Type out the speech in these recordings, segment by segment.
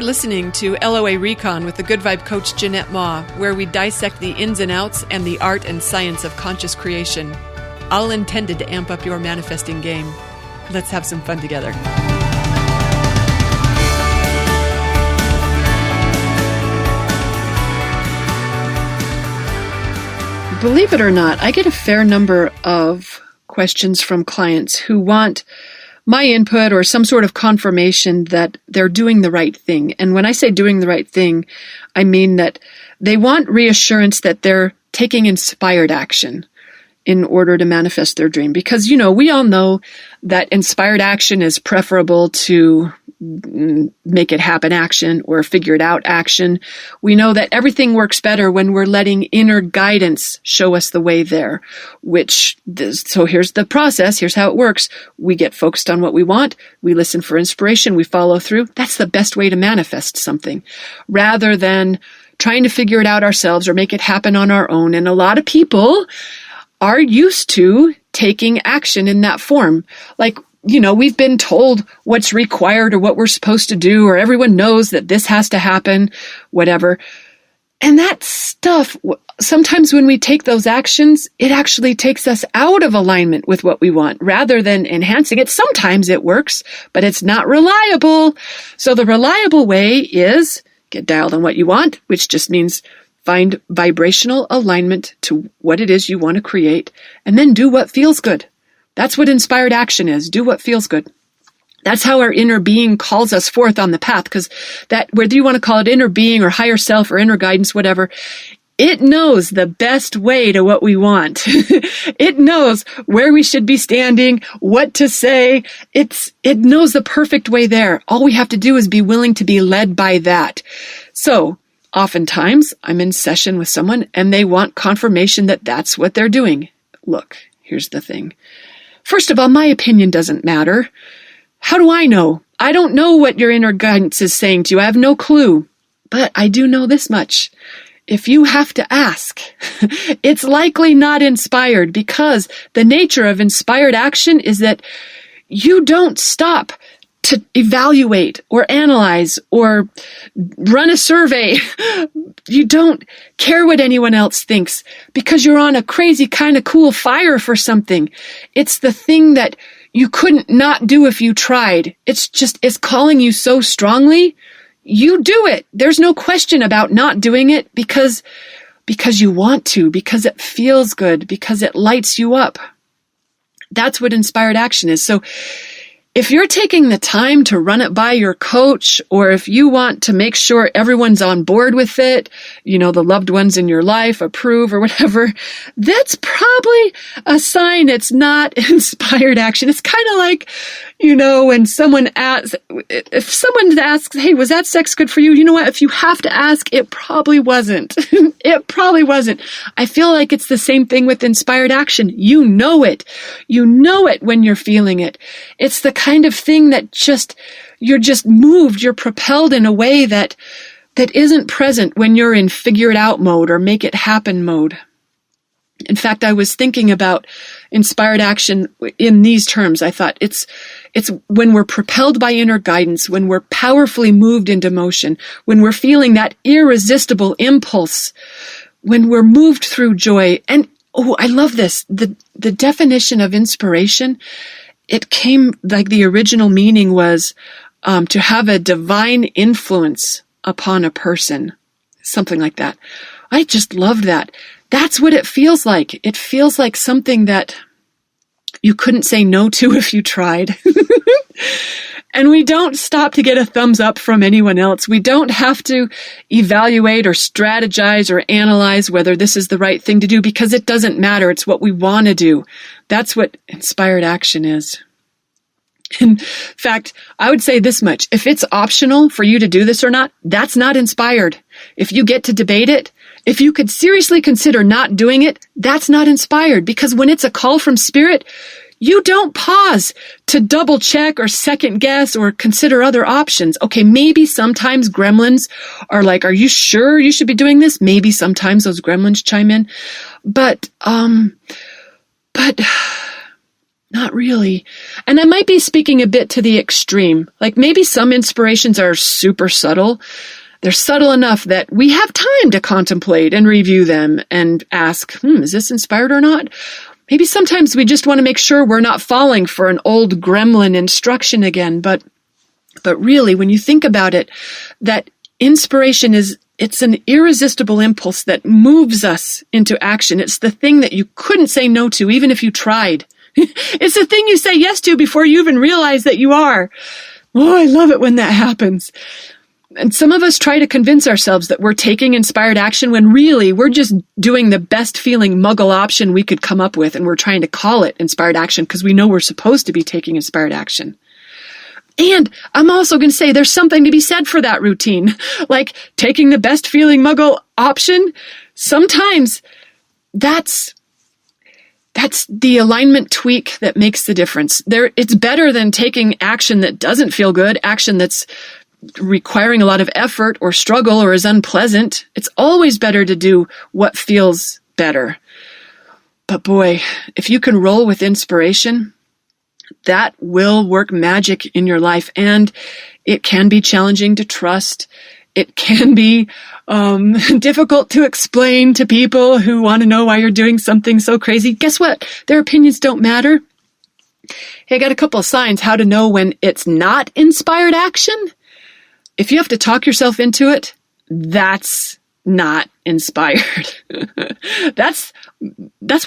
listening to LOA Recon with the Good Vibe Coach Jeanette Ma, where we dissect the ins and outs and the art and science of conscious creation, all intended to amp up your manifesting game. Let's have some fun together. Believe it or not, I get a fair number of questions from clients who want my input or some sort of confirmation that they're doing the right thing. And when I say doing the right thing, I mean that they want reassurance that they're taking inspired action in order to manifest their dream. Because, we all know that inspired action is preferable to make it happen action or figure it out action. We know that everything works better when we're letting inner guidance show us the way there, so here's the process. Here's how it works. We get focused on what we want. We listen for inspiration. We follow through. That's the best way to manifest something rather than trying to figure it out ourselves or make it happen on our own. And a lot of people are used to taking action in that form. Like, we've been told what's required or what we're supposed to do, or everyone knows that this has to happen, whatever. And that stuff, sometimes when we take those actions, it actually takes us out of alignment with what we want rather than enhancing it. Sometimes it works, but it's not reliable. So the reliable way is get dialed on what you want, which just means find vibrational alignment to what it is you want to create, and then do what feels good. That's what inspired action is. Do what feels good. That's how our inner being calls us forth on the path, because that, whether you want to call it inner being or higher self or inner guidance, whatever, it knows the best way to what we want. It knows where we should be standing, what to say. It knows the perfect way there. All we have to do is be willing to be led by that. So oftentimes I'm in session with someone and they want confirmation that that's what they're doing. Look, here's the thing. First of all, my opinion doesn't matter. How do I know? I don't know what your inner guidance is saying to you. I have no clue. But I do know this much. If you have to ask, it's likely not inspired, because the nature of inspired action is that you don't stop to evaluate or analyze or run a survey. You don't care what anyone else thinks because you're on a crazy kind of cool fire for something. It's the thing that you couldn't not do if you tried. It's calling you so strongly. You do it. There's no question about not doing it because you want to, because it feels good, because it lights you up. That's what inspired action is. So if you're taking the time to run it by your coach, or if you want to make sure everyone's on board with it, the loved ones in your life approve or whatever, that's probably a sign it's not inspired action. It's kind of like, when if someone asks, hey, was that sex good for you? You know what? If you have to ask, it probably wasn't. It probably wasn't. I feel like it's the same thing with inspired action. You know it. You know it when you're feeling it. It's the kind of thing that you're just moved, you're propelled in a way that isn't present when you're in figure it out mode or make it happen mode. In fact, I was thinking about inspired action in these terms. I thought it's when we're propelled by inner guidance, when we're powerfully moved into motion, when we're feeling that irresistible impulse, when we're moved through joy. And I love this. The definition of inspiration, it came like the original meaning was to have a divine influence upon a person, something like that. I just loved that. That's what it feels like. It feels like something that you couldn't say no to if you tried. And we don't stop to get a thumbs up from anyone else. We don't have to evaluate or strategize or analyze whether this is the right thing to do, because it doesn't matter. It's what we want to do. That's what inspired action is. In fact, I would say this much. If it's optional for you to do this or not, that's not inspired. If you get to debate it, if you could seriously consider not doing it, that's not inspired. Because when it's a call from spirit, you don't pause to double check or second guess or consider other options. Okay, maybe sometimes gremlins are like, are you sure you should be doing this? Maybe sometimes those gremlins chime in. But Not really. And I might be speaking a bit to the extreme. Like maybe some inspirations are super subtle. They're subtle enough that we have time to contemplate and review them and ask, is this inspired or not? Maybe sometimes we just want to make sure we're not falling for an old gremlin instruction again. But really, when you think about it, that inspiration it's an irresistible impulse that moves us into action. It's the thing that you couldn't say no to, even if you tried. It's the thing you say yes to before you even realize that you are. Oh, I love it when that happens. And some of us try to convince ourselves that we're taking inspired action when really we're just doing the best feeling muggle option we could come up with, and we're trying to call it inspired action because we know we're supposed to be taking inspired action. And I'm also going to say there's something to be said for that routine. Like taking the best feeling muggle option, sometimes that's the alignment tweak that makes the difference. It's better than taking action that doesn't feel good, action that's requiring a lot of effort or struggle or is unpleasant. It's always better to do what feels better. But boy, if you can roll with inspiration, that will work magic in your life. And it can be challenging to trust. It can be difficult to explain to people who want to know why you're doing something so crazy. Guess what? Their opinions don't matter. Hey, I got a couple of signs how to know when it's not inspired action. If you have to talk yourself into it, that's not inspired. That's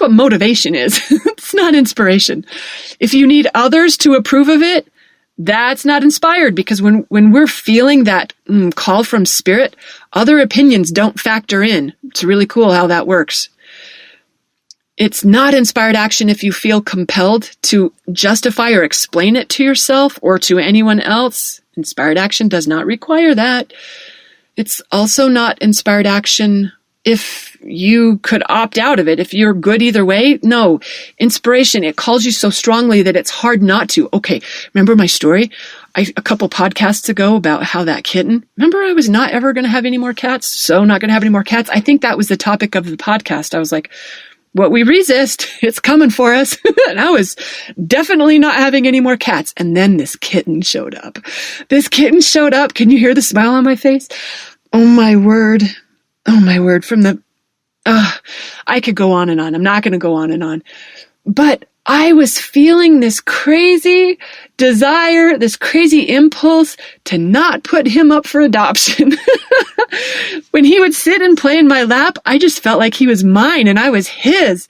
what motivation is. It's not inspiration. If you need others to approve of it, that's not inspired, because when we're feeling that call from spirit, other opinions don't factor in. It's really cool how that works. It's not inspired action if you feel compelled to justify or explain it to yourself or to anyone else. Inspired action does not require that. It's also not inspired action if you could opt out of it. If you're good either way, no. Inspiration, it calls you so strongly that it's hard not to. Okay, remember my story a couple podcasts ago about how that kitten, remember I was not ever going to have any more cats, so not going to have any more cats. I think that was the topic of the podcast. I was like, what we resist, it's coming for us. And I was definitely not having any more cats. And then this kitten showed up. Can you hear the smile on my face? Oh my word. I could go on and on. I'm not going to go on and on. But I was feeling this crazy desire, this crazy impulse to not put him up for adoption. When he would sit and play in my lap, I just felt like he was mine and I was his.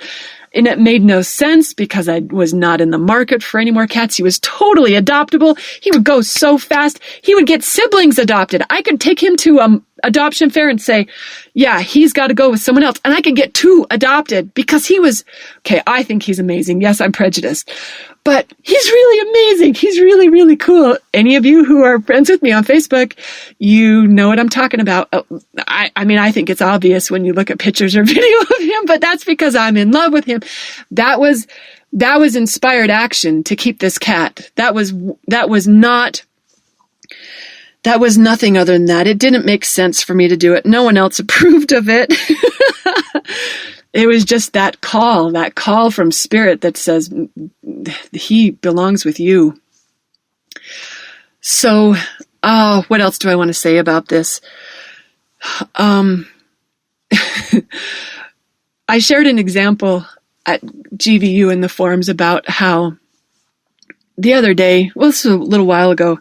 And it made no sense because I was not in the market for any more cats. He was totally adoptable. He would go so fast. He would get siblings adopted. I could take him to adoption fair and say, yeah, he's got to go with someone else. And I could get 2 adopted because he was, okay, I think he's amazing. Yes, I'm prejudiced, but he's really amazing. He's really, really cool. Any of you who are friends with me on Facebook, you know what I'm talking about. I think it's obvious when you look at pictures or video of him, but that's because I'm in love with him. That was inspired action to keep this cat. That was nothing other than that. It didn't make sense for me to do it. No one else approved of it. It was just that call from spirit that says he belongs with you. So, what else do I want to say about this? I shared an example at GVU in the forums about how the other day, well, this was a little while ago,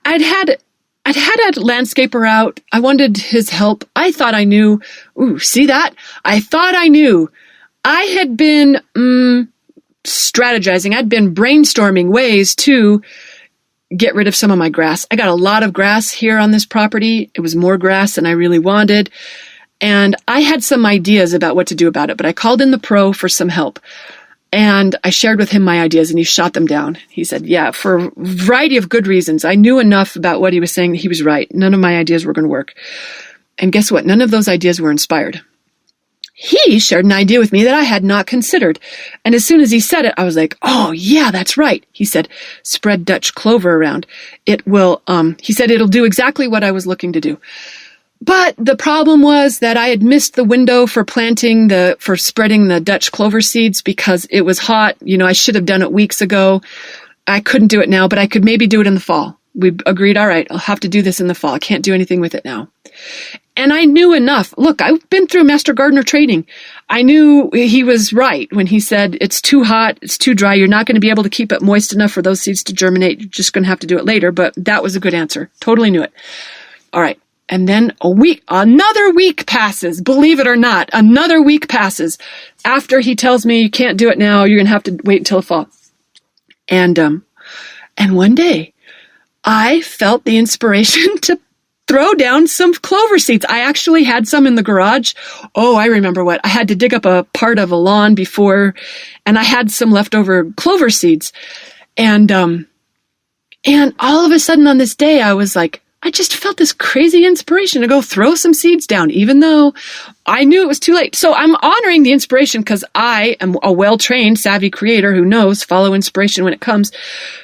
I'd had a landscaper out. I wanted his help. I thought I knew. Ooh, see that? I thought I knew. I had been strategizing. I'd been brainstorming ways to get rid of some of my grass. I got a lot of grass here on this property. It was more grass than I really wanted. And I had some ideas about what to do about it, but I called in the pro for some help. And I shared with him my ideas and he shot them down. He said, yeah, for a variety of good reasons. I knew enough about what he was saying that he was right. None of my ideas were going to work. And guess what? None of those ideas were inspired. He shared an idea with me that I had not considered. And as soon as he said it, I was like, oh yeah, that's right. He said, spread Dutch clover around. It will, he said, it'll do exactly what I was looking to do. But the problem was that I had missed the window for for spreading the Dutch clover seeds because it was hot. I should have done it weeks ago. I couldn't do it now, but I could maybe do it in the fall. We agreed, all right, I'll have to do this in the fall. I can't do anything with it now. And I knew enough. Look, I've been through Master Gardener training. I knew he was right when he said it's too hot, it's too dry. You're not going to be able to keep it moist enough for those seeds to germinate. You're just going to have to do it later. But that was a good answer. Totally knew it. All right. And then another week passes. Believe it or not, another week passes after he tells me you can't do it now. You're going to have to wait until the fall. And one day I felt the inspiration to throw down some clover seeds. I actually had some in the garage. Oh, I remember what. I had to dig up a part of a lawn before, and I had some leftover clover seeds. And all of a sudden on this day, I was like, I just felt this crazy inspiration to go throw some seeds down, even though I knew it was too late. So I'm honoring the inspiration because I am a well-trained, savvy creator who knows follow inspiration when it comes.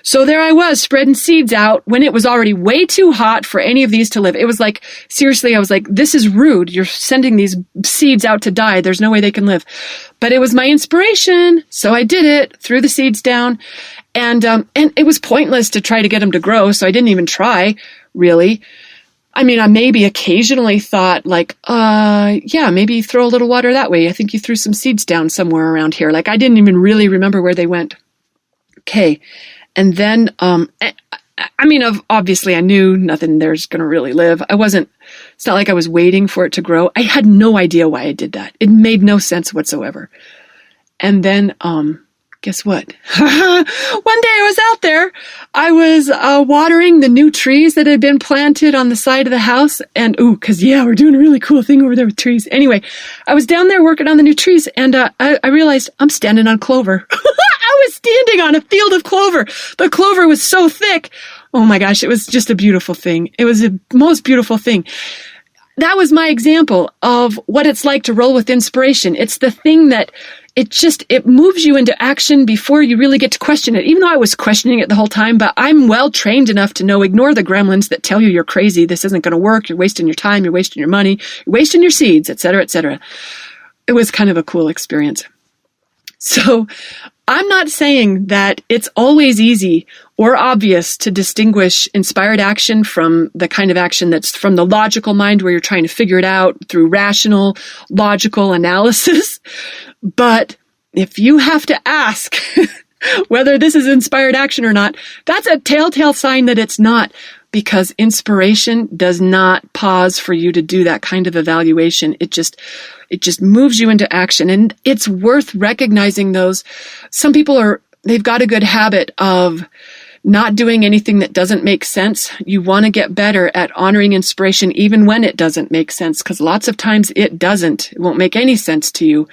So there I was spreading seeds out when it was already way too hot for any of these to live. It was like, seriously, I was like, this is rude. You're sending these seeds out to die. There's no way they can live. But it was my inspiration. So I did it, threw the seeds down. And it was pointless to try to get them to grow. So I didn't even try. Really. I mean, I maybe occasionally thought like, yeah, maybe throw a little water that way. I think you threw some seeds down somewhere around here. Like I didn't even really remember where they went. Okay. And then, obviously I knew nothing there's going to really live. It's not like I was waiting for it to grow. I had no idea why I did that. It made no sense whatsoever. And then, guess what? One day I was out there. I was watering the new trees that had been planted on the side of the house. And we're doing a really cool thing over there with trees. Anyway, I was down there working on the new trees, and I realized I'm standing on clover. I was standing on a field of clover. The clover was so thick. Oh my gosh, it was just a beautiful thing. It was the most beautiful thing. That was my example of what it's like to roll with inspiration. It's the thing that it moves you into action before you really get to question it. Even though I was questioning it the whole time, but I'm well trained enough to know, ignore the gremlins that tell you you're crazy. This isn't going to work. You're wasting your time. You're wasting your money. You're wasting your seeds, et cetera, et cetera. It was kind of a cool experience. So I'm not saying that it's always easy or obvious to distinguish inspired action from the kind of action that's from the logical mind where you're trying to figure it out through rational, logical analysis. But if you have to ask whether this is inspired action or not, that's a telltale sign that it's not, because inspiration does not pause for you to do that kind of evaluation. It just moves you into action, and it's worth recognizing those. Some people they've got a good habit of not doing anything that doesn't make sense. You want to get better at honoring inspiration even when it doesn't make sense, because lots of times it doesn't. It won't make any sense to you.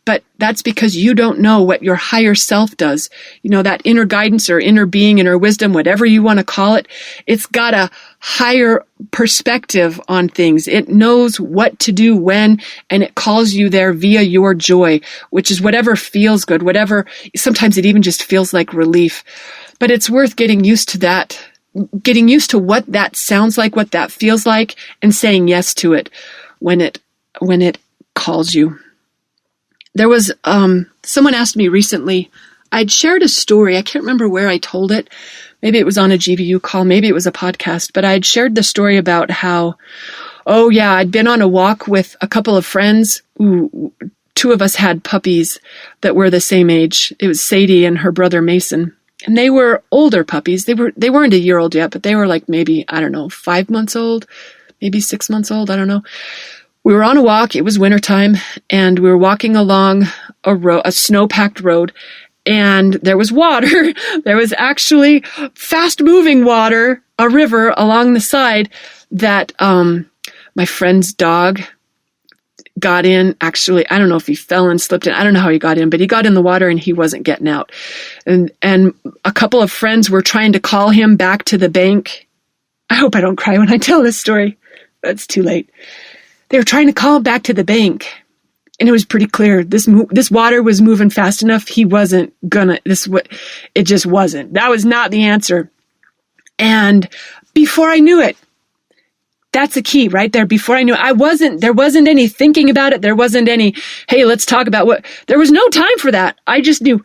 But that's because you don't know what your higher self does. That inner guidance or inner being, inner wisdom, whatever you want to call it, it's got a higher perspective on things. It knows what to do when, and it calls you there via your joy, which is whatever feels good, sometimes it even just feels like relief. But it's worth getting used to that, getting used to what that sounds like, what that feels like, and saying yes to it when it calls you. There was, someone asked me recently, I'd shared a story. I can't remember where I told it. Maybe it was on a GVU call. Maybe it was a podcast, but I'd shared the story about how, I'd been on a walk with a couple of friends. Two of us had puppies that were the same age. It was Sadie and her brother Mason. And they were older puppies. They weren't a year old yet, but they were like maybe, 5 months old, maybe 6 months old. I don't know. We were on a walk. It was wintertime, and we were walking along a snow-packed road, and there was water. There was actually fast-moving water, a river along the side that my friend's dog got in. Actually, I don't know if he fell and slipped in. I don't know how he got in, but he got in the water and he wasn't getting out. And a couple of friends were trying to call him back to the bank. I hope I don't cry when I tell this story. That's too late. They were trying to call him back to the bank, and it was pretty clear this water was moving fast enough. He wasn't gonna. It just wasn't. That was not the answer. And before I knew it, That's a key right there. Before I knew there wasn't any thinking about it. There wasn't any, hey, let's talk about there was no time for that. I just knew,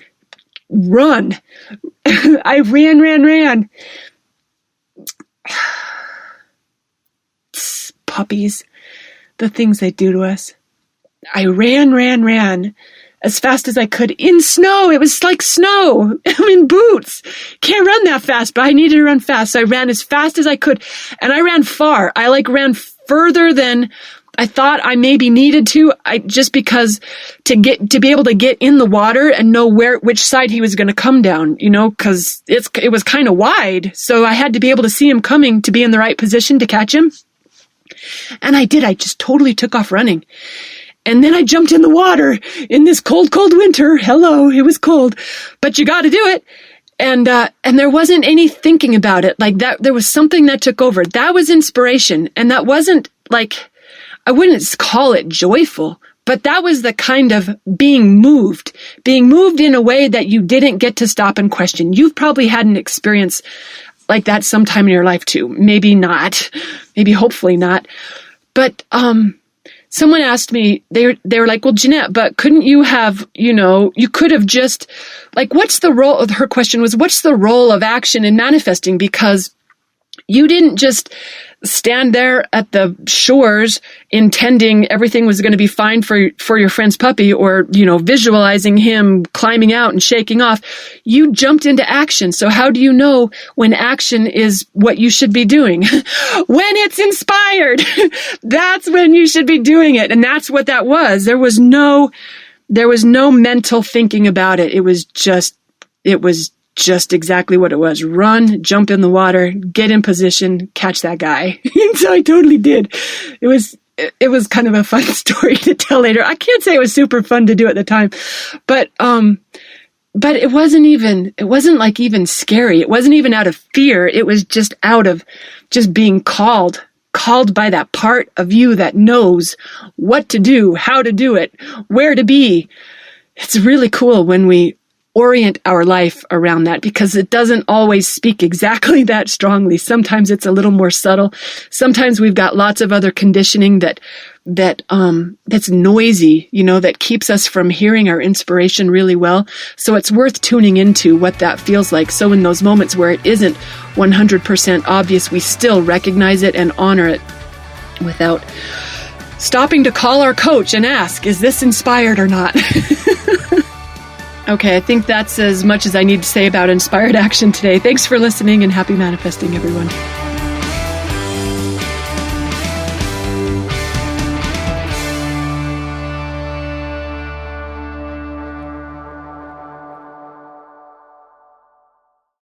run. I ran. Puppies, the things they do to us. I ran as fast as I could in snow. It was like snow. I'm in boots. Can't run that fast, but I needed to run fast. So I ran as fast as I could, and I ran far. I ran further than I thought I maybe needed to. Just because to be able to get in the water and know which side he was going to come down, because it was kind of wide. So I had to be able to see him coming to be in the right position to catch him. And I did. I just totally took off running. And then I jumped in the water in this cold, cold winter. Hello, it was cold, but you got to do it. And there wasn't any thinking about it like that. There was something that took over. That was inspiration. And that wasn't like, I wouldn't call it joyful, but that was the kind of being moved in a way that you didn't get to stop and question. You've probably had an experience like that sometime in your life too. Maybe not, maybe hopefully not. But, someone asked me, they were like, well, Jeanette, but couldn't you have, you could have just, like, what's the role, her question was, what's the role of action in manifesting? Because you didn't just stand there at the shores intending everything was going to be fine for your friend's puppy, or, visualizing him climbing out and shaking off. You jumped into action. So how do you know when action is what you should be doing? When it's inspired, that's when you should be doing it. And that's what that was. There was no mental thinking about it. It was just exactly what it was. Run, jump in the water, get in position, catch that guy. And so I totally did. It was kind of a fun story to tell later. I can't say it was super fun to do at the time, but it wasn't like even scary. It wasn't even out of fear. It was just out of just being called by that part of you that knows what to do, how to do it, where to be. It's really cool when we orient our life around that, because it doesn't always speak exactly that strongly. Sometimes it's a little more subtle. Sometimes we've got lots of other conditioning that's noisy, that keeps us from hearing our inspiration really well. So it's worth tuning into what that feels like. So in those moments where it isn't 100% obvious, we still recognize it and honor it without stopping to call our coach and ask, is this inspired or not? Okay, I think that's as much as I need to say about inspired action today. Thanks for listening, and happy manifesting, everyone.